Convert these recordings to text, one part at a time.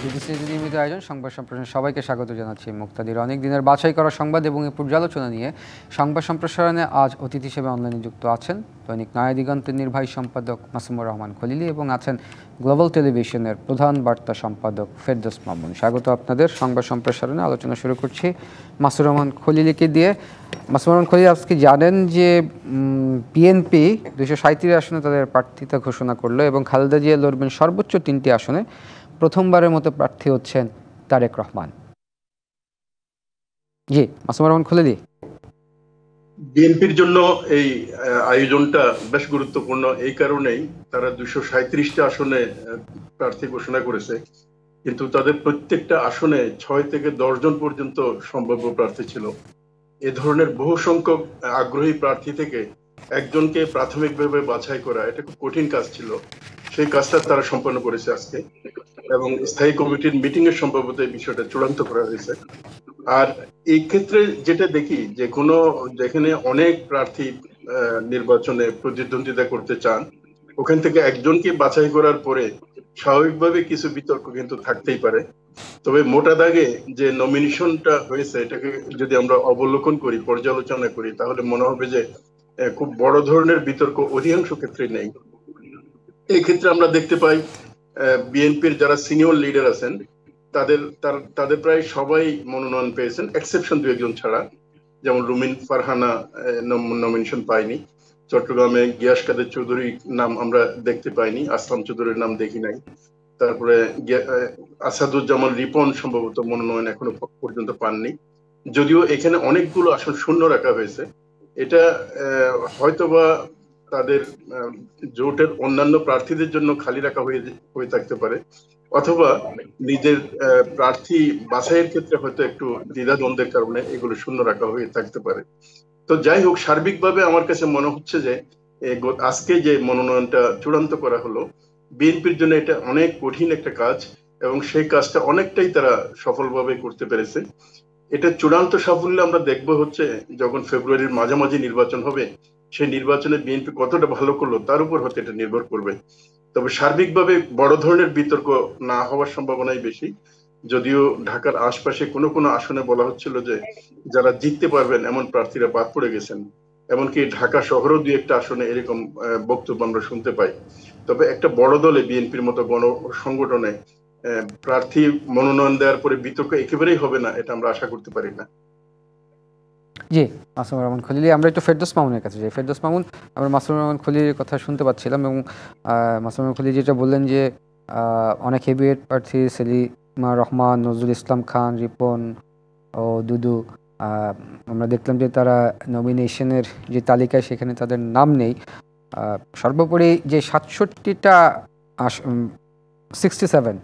বিবিসির নিয়মিত আয়োজন সংবাদ সম্প্রসারণে সবাইকে স্বাগত জানাচ্ছি। মুক্তাদির অনেক দিনের বাছাই করা সংবাদ এবং এর পর্যালোচনা নিয়ে সংবাদ সম্প্রসারণে আজ অতিথি হিসেবে অনলাইনে যুক্ত আছেন দৈনিক নয়া দিগন্তের নির্বাহী সম্পাদক মাসুমুর রহমান খলিলি এবং আছেন গ্লোবাল টেলিভিশনের প্রধান বার্তা সম্পাদক ফেরদৌস মামুন। স্বাগত আপনাদের সংবাদ সম্প্রসারণে। আলোচনা শুরু করছি মাসুর রহমান খলিলিকে দিয়ে। মাসুর রহমান খলিলি, আজকে জানেন যে বিএনপি 237 আসনে তাদের প্রার্থিতা ঘোষণা করলো এবং খালেদা জিয়া লড়বেন সর্বোচ্চ 3টি আসনে। প্রথমবারের মতো প্রার্থী হচ্ছেন তারেক রহমান। জি মাসুমুর রহমান খলিলি। বিএনপির জন্য এই আয়োজনটা বেশ গুরুত্বপূর্ণ এই কারণেই তারা 237টা আসনে প্রার্থী ঘোষণা করেছে, কিন্তু তাদের প্রত্যেকটা আসনে 6 থেকে 10 জন পর্যন্ত সম্ভাব্য প্রার্থী ছিল। এ ধরনের বহু সংখ্যক আগ্রহী প্রার্থী থেকে একজনকে প্রাথমিকভাবে বাছাই করা এটা খুব কঠিন কাজ ছিল। সেই কাজটা তারা সম্পন্ন করেছে আজকে, এবং স্থায়ী কমিটির মিটিং এর সম্ভবত এই বিষয়টা চূড়ান্ত করা হয়েছে। আর এই ক্ষেত্রে যেটা দেখি যে যেখানে অনেক প্রার্থী নির্বাচনে প্রতিদ্বন্দ্বিতা করতে চান, ওখান থেকে একজনকে বাছাই করার পরে স্বাভাবিকভাবে কিছু বিতর্ক কিন্তু থাকতেই পারে। তবে মোটা দাগে যে নমিনেশনটা হয়েছে এটাকে যদি আমরা অবলোকন করি, পর্যালোচনা করি, তাহলে মনে হবে যে খুব বড় ধরনের বিতর্ক অধিকাংশ ক্ষেত্রে নেই। এই ক্ষেত্রে আমরা দেখতে পাই বিএনপির যারা সিনিয়র লিডার আছেন তাদের প্রায় সবাই মনোনয়ন পেয়েছেন, এক্সেপশন 2-1 জন ছাড়া। যেমন রুমিন ফারহানা নমিনেশন পায়নি, চট্টগ্রামে গিয়াস কাদের চৌধুরীর নাম আমরা দেখতে পাইনি, আসলাম চৌধুরীর নাম দেখি নাই। তারপরে আসাদুজ্জামান রিপন সম্ভবত মনোনয়ন এখনো পর্যন্ত পাননি, যদিও এখানে অনেকগুলো আসন শূন্য রাখা হয়েছে। এটা হয়তোবা তাদের জোটের অন্যান্য প্রার্থীদের জন্য খালি রাখা হয়ে থাকতে পারে, অথবা নিজের প্রার্থী বাছাইয়ের ক্ষেত্রে হয়তো একটু দ্বিধাদ্বন্দ্বের কারণে এগুলো শূন্য রাখা হয়ে থাকতে পারে। তো যাই হোক, সার্বিকভাবে আমার কাছে মনে হচ্ছে যে আজকে যে মনোনয়নটা চূড়ান্ত করা হলো, বিএনপির জন্য এটা অনেক কঠিন একটা কাজ, এবং সেই কাজটা অনেকটাই তারা সফলভাবে করতে পেরেছে। এটা চূড়ান্ত সাফল্য আমরা দেখবো হচ্ছে যখন ফেব্রুয়ারির মাঝামাঝি নির্বাচন হবে, সেই নির্বাচনে বিএনপি কতটা ভালো করলো তার উপর হয়তো এটা নির্ভর করবে। তবে সার্বিকভাবে বড় ধরনের বিতর্ক না হওয়ার সম্ভাবনাই বেশি, যদিও ঢাকার আশপাশে কোনো আসনে বলা হচ্ছিল যে যারা জিততে পারবেন এমন প্রার্থীরা বাদ পড়ে গেছেন। এমনকি ঢাকা শহরেও 2-1টা আসনে এরকম বক্তব্য আমরা শুনতে পাই। তবে একটা বড় দলে, বিএনপির মতো গণ সংগঠনে প্রার্থী মনোনয়ন দেওয়ার পরে বিতর্ক একেবারেই হবে না, এটা আমরা আশা করতে পারি না। জি মাসুমুর রহমান খলিলি, আমরা একটু ফেরদৌস মামুনের কাছে যাই। ফেরদৌস মামুন, আমরা মাসুমুর রহমান খলিলির কথা শুনতে পাচ্ছিলাম এবং মাসুমুর রহমান খলিলি যেটা বললেন যে অনেক হেভিওয়েট প্রার্থী সেলিমা রহমান, নজরুল ইসলাম খান, রিপন ও দুদু, আমরা দেখলাম যে তারা নমিনেশনের যে তালিকায় সেখানে তাদের নাম নেই। সর্বোপরি যে 67টা 67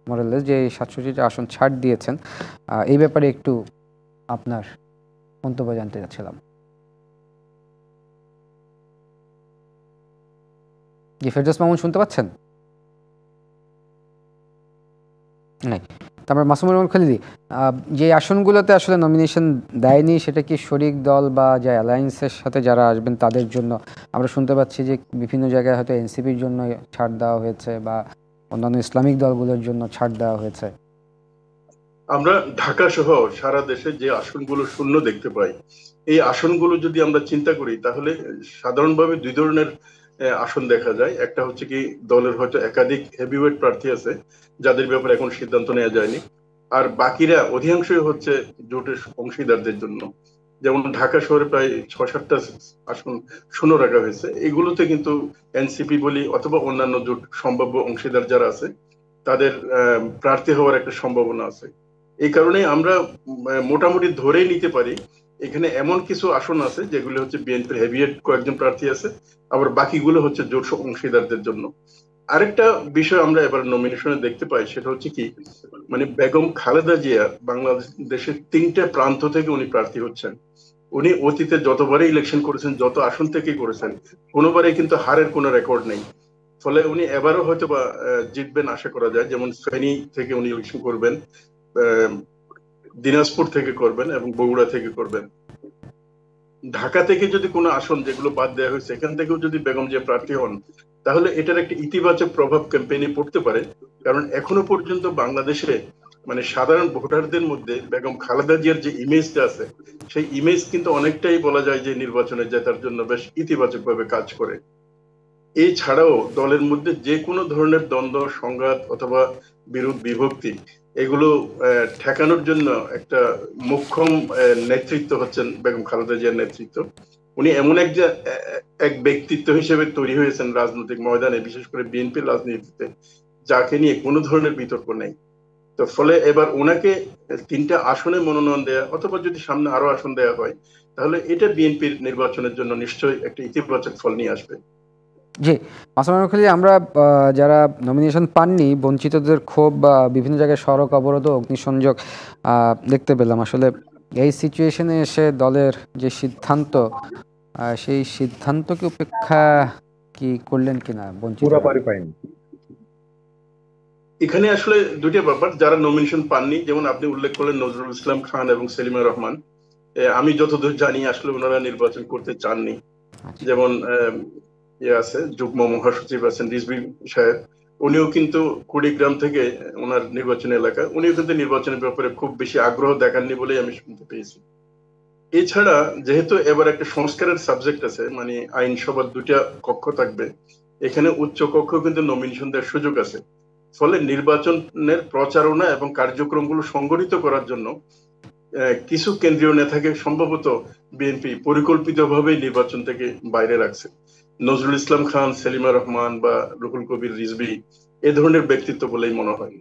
মডেলের যে 67টা আসন ছাড় দিয়েছেন, এই ব্যাপারে একটু আপনার মন্তব্য জানতে চাচ্ছিলাম। জি ফেরদৌস মামুন, শুনতে পাচ্ছেন? নাই। তারপর মাসুমুর রহমান খলিলি, যে আসনগুলোতে আসলে নমিনেশন দেয়নি সেটা কি শরিক দল বা যে অ্যালায়েন্সের সাথে যারা আসবেন তাদের জন্য? আমরা শুনতে পাচ্ছি যে বিভিন্ন জায়গায় হয়তো এনসিপির জন্য ছাড় দেওয়া হয়েছে বা অন্যান্য ইসলামিক দলগুলোর জন্য ছাড় দেওয়া হয়েছে। আমরা ঢাকা সহ সারা দেশে যে আসনগুলো শূন্য দেখতে পাই, এই আসনগুলো যদি আমরা চিন্তা করি তাহলে সাধারণভাবে 2 ধরনের আসন দেখা যায়। একটা হচ্ছে কি দলের হয়তো একাধিক হেভিওয়েট প্রার্থী আছে যাদের ব্যাপারে এখন সিদ্ধান্ত নেওয়া যায়নি, আর বাকিরা অধিকাংশই হচ্ছে জোটের অংশীদারদের জন্য। যেমন ঢাকা শহরে প্রায় 6-7টা আসন শূন্য রাখা হয়েছে, এগুলোতে কিন্তু এনসিপি বলি অথবা অন্যান্য জোট সম্ভাব্য অংশীদার যারা আছে তাদের প্রার্থী হওয়ার একটা সম্ভাবনা আছে। এই কারণে আমরা মোটামুটি ধরেই নিতে পারি এখানে এমন কিছু আসন আছে যেগুলো হচ্ছে বিএনপির হেভিয়েট কয়েকজন প্রার্থী আছে, আবার বাকিগুলো হচ্ছে জোট অংশীদারদের জন্য। আরেকটা বিষয় আমরা এবার নমিনেশনে দেখতে পাই, সেটা হচ্ছে কি মানে বেগম খালেদা জিয়া বাংলাদেশের 3টে প্রান্ত থেকে উনি প্রার্থী হচ্ছেন। উনি অতীতে যতবারই ইলেকশন করেছেন, যত আসন থেকেই করেছেন, কোনোবারই কিন্তু হারের কোনো রেকর্ড নেই। ফলে উনি এবারও হয়তো বা জিতবেন আশা করা যায়। যেমন ফেনী থেকে উনি ইলেকশন করবেন, দিনাজপুর থেকে করবেন এবং বগুড়া থেকে করবেন। ঢাকা থেকে যদি কোনো আসন যেগুলো বাদ দেওয়া হয়েছে এখান থেকেও যদি বেগম জিয়া প্রার্থী হন, তাহলে এটার একটা ইতিবাচক প্রভাব ক্যাম্পেইনে পড়তে পারে। কারণ এখনো পর্যন্ত বাংলাদেশে মানে সাধারণ ভোটারদের মধ্যে বেগম খালেদা জিয়ার যে ইমেজটা আছে, সেই ইমেজ কিন্তু অনেকটাই বলা যায় যে নির্বাচনে জেতার জন্য বেশ ইতিবাচক ভাবে কাজ করে। এছাড়াও দলের মধ্যে যে কোনো ধরনের দ্বন্দ্ব সংঘাত অথবা বিরোধ বিভক্তি এগুলো ঠেকানোর জন্য একটা মোক্ষম নেতৃত্ব হচ্ছেন বেগম খালেদা জিয়ার নেতৃত্ব। উনি এমন এক ব্যক্তিত্ব হিসেবে তৈরি হয়েছেন রাজনৈতিক ময়দানে, বিশেষ করে বিএনপির রাজনীতিতে, যাকে নিয়ে কোনো ধরনের বিতর্ক নেই। তো ফলে এবার ওনাকে 3টা আসনে মনোনয়ন দেয়া অথবা যদি সামনে আরো আসন দেয়া হয়, তাহলে এটা বিএনপির নির্বাচনের জন্য নিশ্চয়ই একটা ইতিবাচক ফল নিয়ে আসবে। জি, মাসুম খালি, আমরা যারা নমিনেশন পাননি বঞ্চিতদের ক্ষোভ বা বিভিন্ন জায়গায় সড়ক অবরোধ ও অগ্নিসংযোগ দেখতে পেলাম। আসলে এই সিচুয়েশনে এসে দলের যে সিদ্ধান্ত, সেই সিদ্ধান্তকে উপেক্ষা কি করলেন কিনা বঞ্চিত? পাইনি। এখানে আসলে দুইটা ব্যাপার, যারা নমিনেশন পাননি, যেমন আপনি উল্লেখ করলেন নজরুল ইসলাম খান এবং সেলিমা রহমান, আমি যতদূর জানি আসলে ওনারা নির্বাচন করতে চাননি। যেমন আছে যুগ্ম মহাসচিব আছেন রিজভী সাহেব, উনিও কিন্তু কুড়িগ্রাম থেকে ওনার নির্বাচনী এলাকা, উনিও কিন্তু নির্বাচনের ব্যাপারে খুব বেশি আগ্রহ দেখাননি বলেই আমি শুনতে পেয়েছি। এছাড়া যেহেতু এবার একটা সংস্কারের সাবজেক্ট আছে, মানে আইনসভার 2টা কক্ষ থাকবে, এখানে উচ্চ কক্ষ কিন্তু নমিনেশন দেওয়ার সুযোগ আছে। ফলে নির্বাচনের প্রচারণা এবং কার্যক্রমগুলো সংগঠিত করার জন্য কিছু কেন্দ্রীয় নেতাকে সম্ভবত বিএনপি পরিকল্পিতভাবে নির্বাচন থেকে বাইরে রাখছে। নজরুল ইসলাম খান, সেলিমা রহমান বা রুহুল কবির রিজভী এ ধরনের ব্যক্তিত্ব বলেই মনে হয়।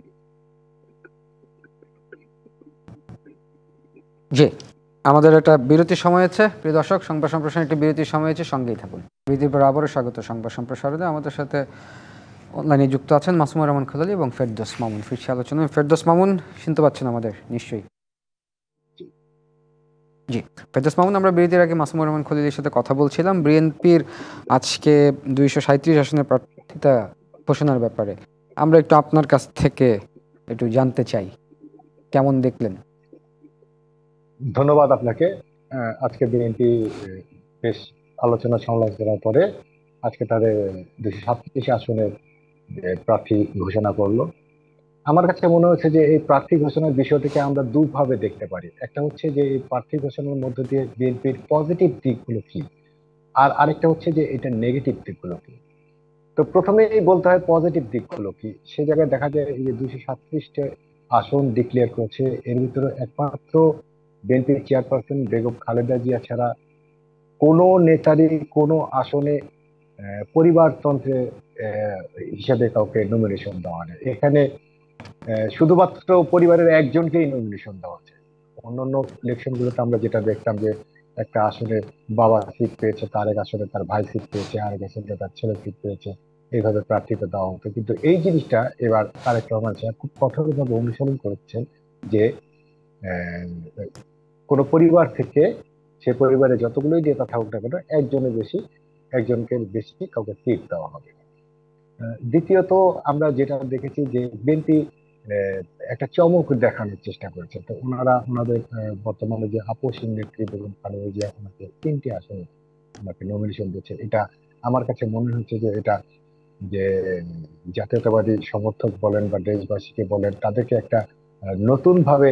জি, আমাদের একটা বিরতির সময় আছে। প্রিয় দর্শক, সংবাদ সম্প্রসারণ একটি বিরতির সময় আছে, সঙ্গেই থাকুন। বিরতির পর আবারও স্বাগত সংবাদ সম্প্রসারণে। আমাদের সাথে অনলাইনে যুক্ত আছেন মাসুমুর রহমান খালালি এবং ফেরদৌস মামুন। ফিরছি আলোচনায়। ফেরদৌস মামুন, শুনতে পাচ্ছেন আমাদের নিশ্চয়ই? জি, ফেরদৌস মামুন, আমরা বিরতির আগে মাসুমুর রহমান খলিলের সাথে কথা বলছিলাম বিএনপির আজকে 237 আসনের প্রার্থিতা ঘোষণার ব্যাপারে। আমরা একটু আপনার কাছ থেকে একটু জানতে চাই, কেমন দেখলেন? ধন্যবাদ আপনাকে। আজকে বিএনপি বেশ আলোচনা সমালোচনার পরে আজকে তাদের 237 আসনের প্রার্থী ঘোষণা করলো। আমার কাছে মনে হচ্ছে যে এই প্রার্থী ঘোষণার বিষয়টিকে আমরা দুভাবে দেখতে পারি। একটা হচ্ছে যে এই প্রার্থী ঘোষণার মধ্য দিয়ে বিএনপির পজিটিভ দিকগুলো কি, আর আরেকটা হচ্ছে যে এটা নেগেটিভ দিকগুলো কি। তো প্রথমেই বলতে হয় পজিটিভ দিকগুলো কি। সে জায়গায় দেখা যায় এই যে 237টা আসন ডিক্লেয়ার করেছে, এর ভিতরে একমাত্র বিএনপির চেয়ারপারসন বেগম খালেদা জিয়া ছাড়া কোনো নেতারই কোনো আসনে পরিবারতন্ত্রে হিসাবে কাউকে নমিনেশন দেওয়া নেই। এখানে শুধুমাত্র পরিবারের একজনকেই নমিনেশন দেওয়া হচ্ছে। অন্যান্য ইলেকশন গুলোতে আমরা যেটা দেখতাম যে একটা আসনে বাবা সিট পেয়েছে, তার এক আসনে তার ভাই সিট পেয়েছে, আরেক আসনে তার ছেলে সিট পেয়েছে, এইভাবে প্রার্থীকে দেওয়া হতো। কিন্তু এই জিনিসটা এবার তারেক রহমান সাহেব খুব কঠোরভাবে অনুসরণ করছেন যে কোন পরিবার থেকে, সে পরিবারে যতগুলোই নেতা থাকুক না কেন, একজনকে বেশি কাউকে সিট দেওয়া হবে। দ্বিতীয়ত আমরা যেটা দেখেছি যে বিএনপি একটা চমক দেখানোর চেষ্টা করেছে। তো ওনাদের বর্তমানে যে আপসী নেত্রী বেগম খালেদা জিয়া, ওনাকে 3টি আসনে ওনাকে নমিনেশন দিয়েছে। এটা আমার কাছে মনে হচ্ছে যে এটা যে জাতীয়তাবাদী সমর্থক বলেন বা দেশবাসীকে বলেন, তাদেরকে একটা নতুন ভাবে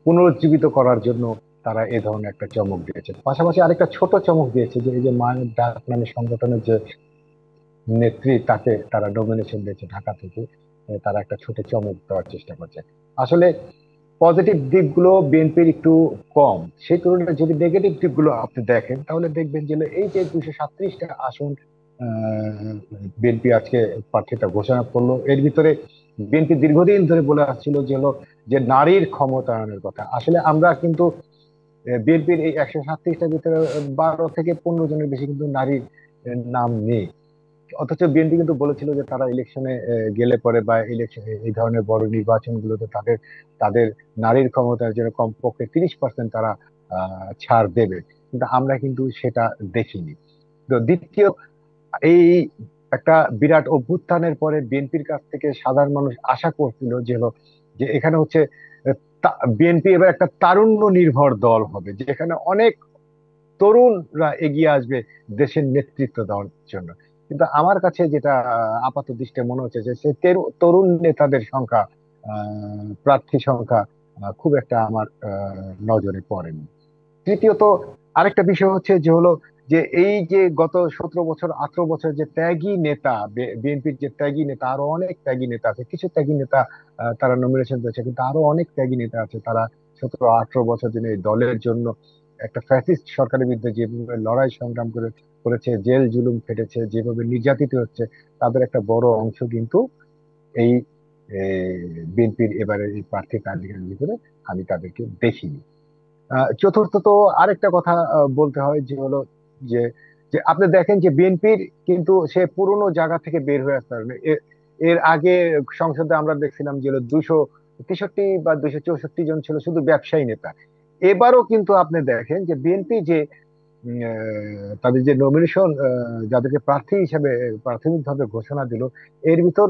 পুনরুজ্জীবিত করার জন্য তারা এ ধরনের একটা চমক দিয়েছে। পাশাপাশি আরেকটা ছোট চমক দিয়েছে যে এই যে মায়ের ডাক নামে সংগঠনের যে নেত্রী, তাকে তারা নমিনেশন দিয়েছে ঢাকা থেকে। তারা একটা ছোট চমক দেওয়ার চেষ্টা করছে। আসলে পজিটিভ দিকগুলো বিএনপির একটু কম, সেই তুলনায় যদি নেগেটিভ দিকগুলো আপনি দেখেন তাহলে দেখবেন যে এই যে 237টা আসন বিএনপি আজকে প্রার্থীতা ঘোষণা করলো, এর ভিতরে বিএনপি দীর্ঘদিন ধরে বলে আসছিল যে নারীর ক্ষমতায়নের কথা। আসলে আমরা কিন্তু বিএনপির এই 137টার ভিতরে 12 থেকে 15 জনের বেশি কিন্তু নারীর নাম নেই। অথচ বিএনপি কিন্তু বলেছিল যে তারা ইলেকশনে গেলে পরে বা ইলেকশন এই ধরনের বড় নির্বাচনগুলোতে তাদের তাদের নারীর ক্ষমতার জন্য কমপক্ষে 30% তারা ছাড় দেবে, কিন্তু আমরা কিন্তু সেটা দেখিনি। তো দ্বিতীয়, এই একটা বিরাট অভ্যুত্থানের পরে বিএনপির কাছ থেকে সাধারণ মানুষ আশা করছিল যে এখানে হচ্ছে বিএনপি এবার একটা তারুণ্য নির্ভর দল হবে, যেখানে অনেক তরুণরা এগিয়ে আসবে দেশের নেতৃত্ব দেওয়ার জন্য। কিন্তু আমার কাছে যেটা আপাত দৃষ্টে মনে হচ্ছে যে সে তরুণ নেতাদের সংখ্যা, প্রার্থী সংখ্যা খুব একটা আমার নজরে পড়েনি। তৃতীয়ত আরেকটা বিষয় হচ্ছে যে হলো যে এই যে গত 17 বছর 18 বছর যে ত্যাগী নেতা, বিএনপির যে ত্যাগী নেতা, আরো অনেক ত্যাগী নেতা আছে। কিছু ত্যাগী নেতা তারা নমিনেশন পেয়েছে, কিন্তু আরো অনেক ত্যাগী নেতা আছে তারা 17-18 বছর দিনে এই দলের জন্য একটা ফ্যাসিস্ট সরকারের বিরুদ্ধে যেভাবে লড়াই সংগ্রাম করেছে, জেল জুলুম খেটেছে, যেভাবে নির্যাতিত হচ্ছে, তাদের একটা বড় অংশ কিন্তু এই বিএনপির এবারে এই প্রার্থী তালিকার ভিতরে আমি তাদেরকে দেখিনি। চতুর্থত আরেকটা কথা বলতে হয় যে হলো যে যে আপনি দেখেন যে বিএনপির কিন্তু সে পুরোনো জায়গা থেকে বের হয়ে আসতে পারবে। এর আগে সংসদে আমরা দেখছিলাম যে হলো 263 বা 264 জন ছিল শুধু ব্যবসায়ী নেতা। এবারও কিন্তু আপনি দেখেন যে বিএনপি যে তাদের যে নমিনেশন, যাদেরকে প্রার্থী হিসেবে প্রাথমিকভাবে ঘোষণা দিল, এর ভিতর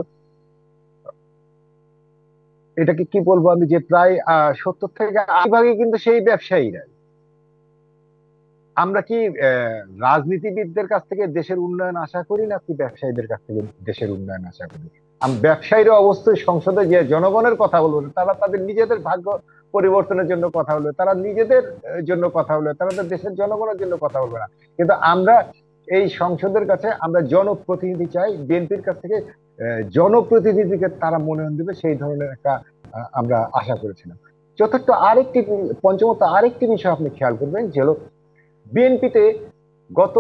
এটাকে কি বলবো আমি, যে প্রায় 70 থেকে 80 ভাগই কিন্তু সেই ব্যবসায়ীরা। আমরা কি রাজনীতিবিদদের কাছ থেকে দেশের উন্নয়ন আশা করি, নাকি ব্যবসায়ীদের কাছ থেকে দেশের উন্নয়ন আশা করি? ব্যবসায়ীরা অবশ্যই সংসদে যে জনগণের কথা বলবে, তারা তাদের নিজেদের ভাগ্য পরিবর্তনের জন্য কথা বলবে, তারা নিজেদের জন্য কথা বলবে, তারা তো দেশের জনগণের জন্য কথা বলবে না। কিন্তু আমরা এই সংসদের কাছে আমরা জনপ্রতিনিধি চাই, বিএনপির কাছ থেকে জনপ্রতিনিধিকে তারা মনোনয়ন দেবে, সেই ধরনের একটা আমরা আশা করেছিলাম। পঞ্চমত আরেকটি বিষয় আপনি খেয়াল করবেন যে হলো বিএনপিতে গত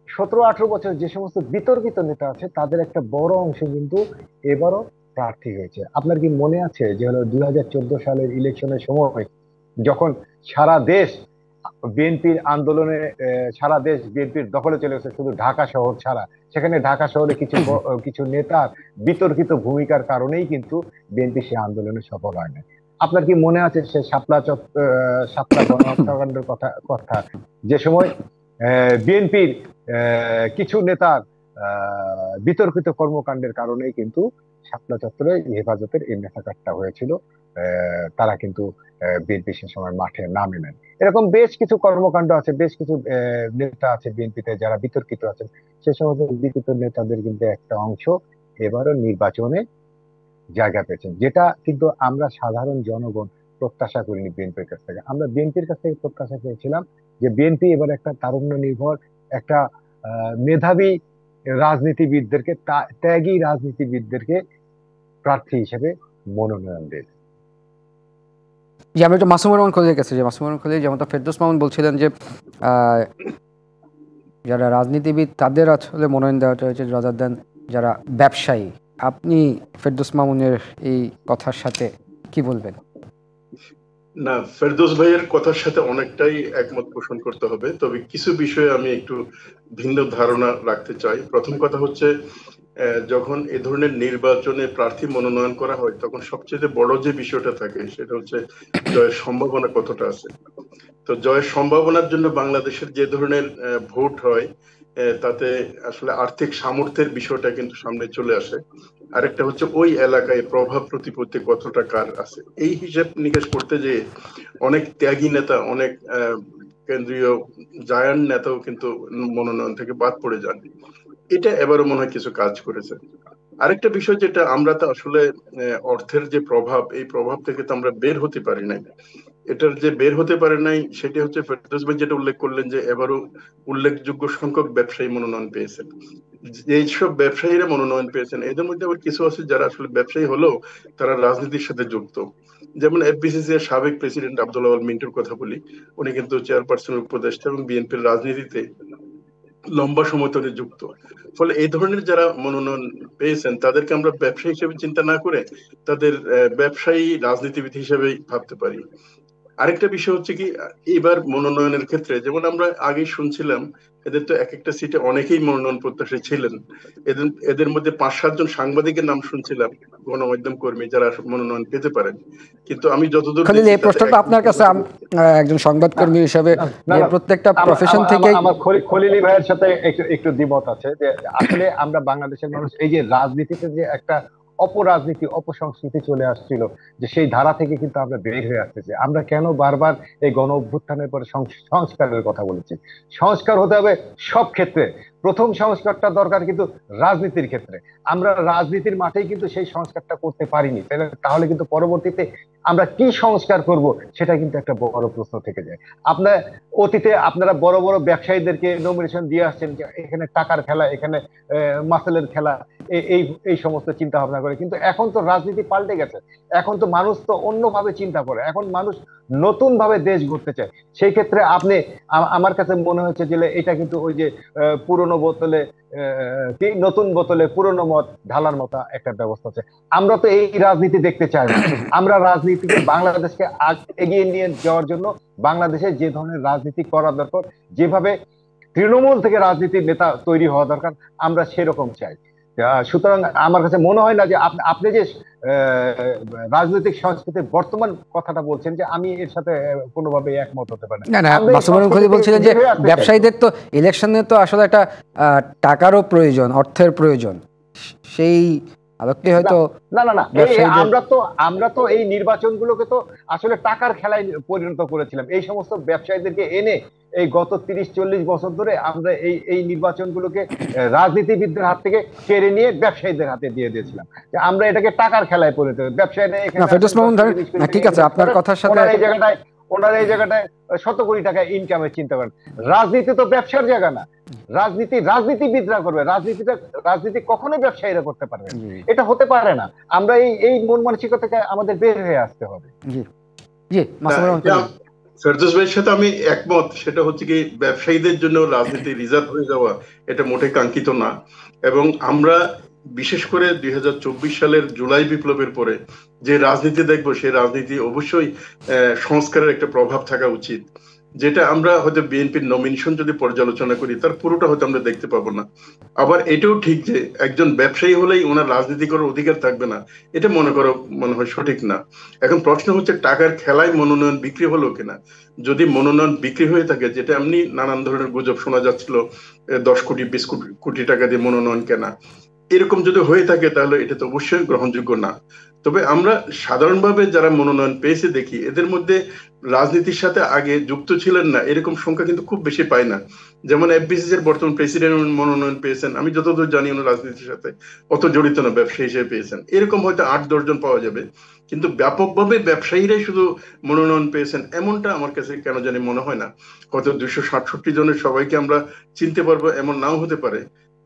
17-18 বছর যে সমস্ত বিতর্কিত নেতা আছে তাদের একটা বড় অংশ কিন্তু এবারও প্রার্থী হয়েছে। আপনার কি মনে আছে যে হলো 2014 সালের ইলেকশনের সময় যখন সারা দেশ বিএনপির আন্দোলনে, সারা দেশ বিএনপির দখলে চলে গেছে, শুধু ঢাকা শহর ছাড়া, সেখানে ঢাকা শহরে কিছু নেতার বিতর্কিত ভূমিকার কারণেই কিন্তু বিএনপি সে আন্দোলনে সফল হয় না। আপনার কি মনে আছে সে শাপলা গণ হত্যাকাণ্ডের কথা যে সময় বিএনপির কিছু নেতার বিতর্কিত কর্মকাণ্ডের কারণেই কিন্তু শাপলা চত্বরে হেফাজতের এই নেতাকারটা হয়েছিল, তারা কিন্তু বিএনপি সে সময় মাঠে নামে নেন। এরকম বেশ কিছু কর্মকাণ্ড আছে, বেশ কিছু নেতা আছে বিএনপিতে যারা বিতর্কিত আছেন। সে সমস্ত বিতর্কিত নেতাদের কিন্তু একটা অংশ এবারও নির্বাচনে জায়গা পেয়েছেন, যেটা কিন্তু আমরা সাধারণ জনগণ প্রত্যাশা করিনি বিএনপির কাছ থেকে। আমরা বিএনপির কাছ থেকে প্রত্যাশা করেছিলাম যে বিএনপি এবার একটা তারুণ্য নির্ভর, একটা মেধাবী রাজনীতিবিদদেরকে, ত্যাগী রাজনীতিবিদদেরকে প্রার্থী হিসেবে মনোনয়ন দেবে। যে আমরা একটু মাসুমুর রহমান খলিলের কাছে, যে মাসুমুর রহমান খলিল যেমন ফেরদৌস মামুন বলছিলেন যে যারা রাজনীতিবিদ তাদের আসলে মনোনয়ন দেওয়াটা হয়েছে রাদার দেন যারা ব্যবসায়ী। আপনি ফেরদৌস মামুনের এই কথার সাথে কি বলবেন? না, ফেরদৌস ভাইয়ের কথার সাথে অনেকটাই একমত পোষণ করতে হবে, তবে কিছু বিষয়ে আমি একটু ভিন্ন ধারণা রাখতে চাই। প্রথম কথা হচ্ছে, যখন এ ধরনের নির্বাচনে প্রার্থী মনোনয়ন করা হয় তখন সবচেয়ে বড় যে বিষয়টা থাকে সেটা হচ্ছে জয়ের সম্ভাবনা কতটা আছে। তো জয়ের সম্ভাবনার জন্য বাংলাদেশের যে ধরনের ভোট হয় তাতে আসলে আর্থিক সামর্থ্যের বিষয়টা কিন্তু সামনে চলে আসে। আরেকটা হচ্ছে ওই এলাকায় প্রভাব প্রতিপত্তি কতটা কার আছে, এই হিসাব নিকাশ করতে যে অনেক ত্যাগী নেতা, অনেক কেন্দ্রীয় জায়ান্ট নেতাও কিন্তু মনোনয়ন থেকে বাদ পড়ে যান। এটা এবারও মনে হয় কিছু কাজ করেছে। আরেকটা বিষয় যেটা, আমরা তো আসলে অর্থের যে প্রভাব, এই প্রভাব থেকে তো আমরা বের হতে পারি নাই। এটার যে বের হতে পারে নাই সেটা হচ্ছে ফেরদৌস ভাই যেটা উল্লেখ করলেন যে এবারও উল্লেখযোগ্য সংখ্যক ব্যবসায়ী মনোনয়ন পেয়েছেন। এইসব ব্যবসায়ীরা মনোনয়ন পেয়েছেন, এদের মধ্যে আবার কিছু আছে যারা আসলে ব্যবসায়ী হলেও তারা রাজনীতির সাথে যুক্ত। যেমন এফবিসিসি এর সাবেক প্রেসিডেন্ট আব্দুল আওয়াল মিন্টুর কথা বলি, উনি কিন্তু চেয়ারপারসনের উপদেষ্টা এবং বিএনপির রাজনীতিতে লম্বা সময় ধরে যুক্ত। ফলে এই ধরনের যারা মনোনয়ন পেয়েছেন তাদেরকে আমরা ব্যবসায়ী হিসেবে চিন্তা না করে তাদের ব্যবসায়ী রাজনীতিবিদ হিসেবেই ভাবতে পারি। আরেকটা বিষয় হচ্ছে কি, এবার মনোনয়নের ক্ষেত্রে যেমন আমরা আগে শুনছিলাম এদের তো এক একটা সিটে অনেকেই মনোনয়ন প্রত্যাশী ছিলেন। এদের মধ্যে 5-7 জন সাংবাদিকের নাম শুনছিলাম, গণমাধ্যম কর্মী যারা মনোনয়ন পেতে পারেন। কিন্তু আমি যতদূর খলিল, এই প্রশ্নটা আপনার কাছে একজন সংবাদকর্মী হিসেবে, প্রত্যেকটা প্রফেশন থেকে আমার খলিলি ভাইয়ের সাথে একটু দ্বিমত আছে যে আসলে আমরা বাংলাদেশের মানুষ এই যে রাজনীতিতে যে একটা অপরাজনীতি, অপসংস্কৃতি চলে আসছিল, যে সেই ধারা থেকে কিন্তু আমরা বের হয়ে আসতেছি। আমরা কেন বারবার এই গণ অভ্যুত্থানের পরে সংস্কারের কথা বলেছি? সংস্কার হতে হবে সব ক্ষেত্রে, প্রথম সংস্কারটা দরকার কিন্তু রাজনীতির ক্ষেত্রে। আমরা রাজনীতির মাঠেই কিন্তু সেই সংস্কারটা করতে পারিনি, তাহলে কিন্তু পরবর্তীতে আমরা কি সংস্কার করব সেটা কিন্তু একটা বড় প্রশ্ন থেকে যায়। আপনার অতীতে আপনারা বড় বড় ব্যবসায়ীদেরকে নমিনেশন দিয়ে আসছেন যে এখানে টাকার খেলা, এখানে মাসেলের খেলা, এই এই সমস্ত চিন্তা ভাবনা করে। কিন্তু এখন তো রাজনীতি পাল্টে গেছে, এখন তো মানুষ তো অন্যভাবে চিন্তা করে, এখন মানুষ নতুন ভাবে দেশ গড়তে চায়। সেই ক্ষেত্রে আপনি আমার কাছে মনে হচ্ছে যে এটা কিন্তু ওই যে পুরনো বোতলে কি নতুন বোতলে পুরনো মদ ঢালার মতো একটা ব্যবস্থা আছে। আমরা তো এই রাজনীতি দেখতে চাই না। আমরা রাজনীতিকে বাংলাদেশকে এগিয়ে নিয়ে যাওয়ার জন্য বাংলাদেশে যে ধরনের রাজনীতি করা দরকার, যেভাবে তৃণমূল থেকে রাজনীতির নেতা তৈরি হওয়া দরকার, আমরা সেরকম চাই। সুতরাং আমার কাছে মনে হয় না যে আপনি যে রাজনৈতিক সংস্কৃতির বর্তমান কথাটা বলছেন, যে আমি এর সাথে কোনোভাবে একমত হতে পারি না। মাসুমুর রহমান খলিল বলছিলেন যে ব্যবসায়ীদের তো ইলেকশনে তো আসলে একটা টাকারও প্রয়োজন, অর্থের প্রয়োজন, সেই আলোকে হয়তো না। আমরা তো এই নির্বাচনগুলোকে তো আসলে টাকার খেলায় পরিণত করেছিলাম। এই সমস্ত ব্যবসায়ীদেরকে এনে এই গত 30-40 বছর ধরে আমরা এই নির্বাচনগুলোকে রাজনীতিবিদদের হাত থেকে কেড়ে নিয়ে ব্যবসায়ীদের হাতে দিয়ে দিয়েছিলাম। আমরা এটাকে টাকার খেলায় পরিণত, ব্যবসায়ীরা ঠিক আছে, আপনার কথার সাথে ওনারা এই জায়গাটায় 100 কোটি টাকা ইনকামের চিন্তা করেন। রাজনীতি তো ব্যবসার জায়গা না। রাজনীতিবিদরা করবে, রাজনীতি কখনোই ব্যবসায়ীরা করতে পারবে, এটা হতে পারে না। আমরা এই মন মানসিকতা থেকে আমাদের বের হয়ে আসতে হবে। ফেরদৌস ভাইয়ের সাথে আমি একমত। সেটা হচ্ছে কি, ব্যবসায়ীদের জন্য রাজনীতি রিজার্ভ হয়ে যাওয়া এটা মোটে কাঙ্ক্ষিত না। এবং আমরা বিশেষ করে 2024 সালের জুলাই বিপ্লবের পরে যে রাজনীতি দেখবো, সেই রাজনীতি অবশ্যই সংস্কারের একটা প্রভাব থাকা উচিত, যেটা আমরা হয়তো বিএনপির নমিনেশন যদি পর্যালোচনা করি তার পুরোটা হয়তো আমরা দেখতে পাবো না। আবার এটাও ঠিক যে একজন ব্যবসায়ী হলেই ওনার রাজনীতি করার অধিকার থাকবে না, এটা মনে হয় সঠিক না। এখন প্রশ্ন হচ্ছে টাকার খেলায় মনোনয়ন বিক্রি হলো কিনা। যদি মনোনয়ন বিক্রি হয়ে থাকে, যেটা এমনি নানান ধরনের গুজব শোনা যাচ্ছিল, 10 কোটি 20 কোটি টাকা দিয়ে মনোনয়ন কেনা, এরকম যদি হয়ে থাকে তাহলে এটা তো অবশ্যই গ্রহণযোগ্য না। তবে আমরা সাধারণভাবে যারা মনোনয়ন পেয়েছে দেখি, এদের মধ্যে রাজনীতির সাথে আগে যুক্ত ছিলেন না এরকম সংখ্যা কিন্তু খুব বেশি পাই না। যেমন এফবিসিসির বর্তমান প্রেসিডেন্ট মনোনয়ন পেয়েছেন, আমি যতদূর জানি উনি রাজনীতির সাথে অত জড়িত না, ব্যবসায়ী হিসেবে পেয়েছেন। এরকম হয়তো 8-10 জন পাওয়া যাবে, কিন্তু ব্যাপকভাবে ব্যবসায়ীরাই শুধু মনোনয়ন পেয়েছেন এমনটা আমার কাছে কেন জানি মনে হয় না। হয়তো 267 জনের সবাইকে আমরা চিনতে পারবো এমন নাও হতে পারে।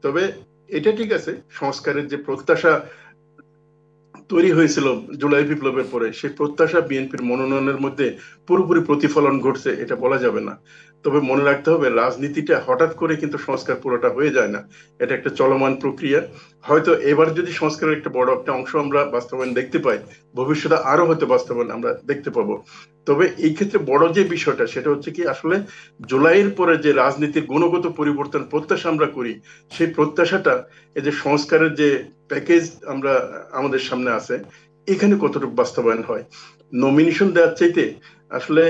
তবে এটা ঠিক আছে, সংস্কারের যে প্রত্যাশা তৈরি হয়েছিল জুলাই বিপ্লবের পরে, সেই প্রত্যাশা বিএনপির মনোনয়নের মধ্যে পুরোপুরি প্রতিফলন ঘটছে এটা বলা যাবে না। তবে মনে রাখতে হবে, রাজনীতিটা হঠাৎ করে কিন্তু সংস্কার পুরোটা হয়ে যায় না, এটা একটা চলমান প্রক্রিয়া। হয়তো এবার যদি সংস্কারের একটা বড় একটা অংশ আমরা বাস্তবায়ন দেখতে পাই, ভবিষ্যতে আরো হয়তো বাস্তবায়ন আমরা দেখতে পাবো। তবে এই ক্ষেত্রে বড় যে বিষয়টা সেটা হচ্ছে কি, আসলে জুলাইয়ের পরে যে রাজনীতির গুণগত পরিবর্তন প্রত্যাশা আমরা করি, সেই প্রত্যাশাটা এই যে সংস্কারের যে প্যাকেজ আমরা আমাদের সামনে আছে, এখানে কতটুকু বাস্তবায়ন হয়। নমিনেশন দেওয়ার চাইতে আসলে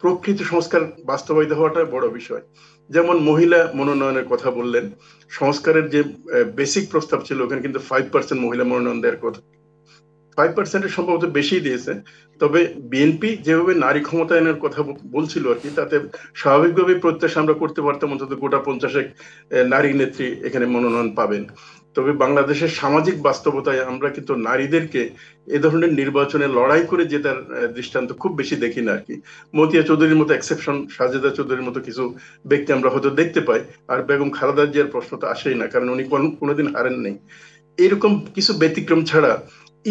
প্রকৃত সংস্কার বাস্তবায়িত হওয়াটা বড় বিষয়। যেমন মহিলা মনোনয়নের কথা বললেন, সংস্কারের যে বেসিক প্রস্তাব ছিল ওখানে কিন্তু 5% মহিলা মনোনয়ন দেওয়ার কথা, 5% সম্ভবত বেশি দিয়েছে। তবে বিএনপি যেভাবে নারী ক্ষমতায়নের কথা বলছিল আর কি, তাতে স্বাভাবিকভাবে প্রত্যাশা আমরা করতে পারতাম অন্তত গোটা 50 নারী নেত্রী এখানে মনোনয়ন পাবেন। তবে বাংলাদেশের সামাজিক বাস্তবতায় আমরা কিন্তু নারীদেরকে এ ধরনের নির্বাচনে লড়াই করে জেতার দৃষ্টান্ত খুব বেশি দেখি না আর কি। মতিয়া চৌধুরীর মতো এক্সেপশন, সাজেদা চৌধুরীর মতো কিছু ব্যক্তি আমরা হয়তো দেখতে পাই। আর বেগম খালেদা জিয়ার প্রশ্ন তো আসেই না, কারণ উনি কোনোদিন হারেন নেই। এরকম কিছু ব্যতিক্রম ছাড়া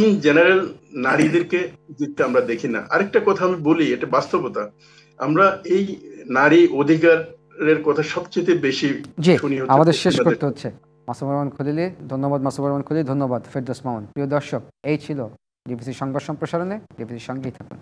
ইন জেনারেল নারীদেরকে জিততে আমরা দেখি না। আরেকটা কথা আমি বলি, এটা বাস্তবতা, আমরা এই নারী অধিকারের কথা সবচেয়ে বেশি শুনি। আমাদের শেষ করতে হচ্ছে। মাসুমুর রহমান খলিল, ধন্যবাদ। মাসুমুর রহমান খলিল, ধন্যবাদ। ফেরদৌস মামুন। প্রিয় দর্শক, এই ছিল ডিবিসি সংবাদ সম্প্রসারণে। ডিবিসির সঙ্গেই থাকুন।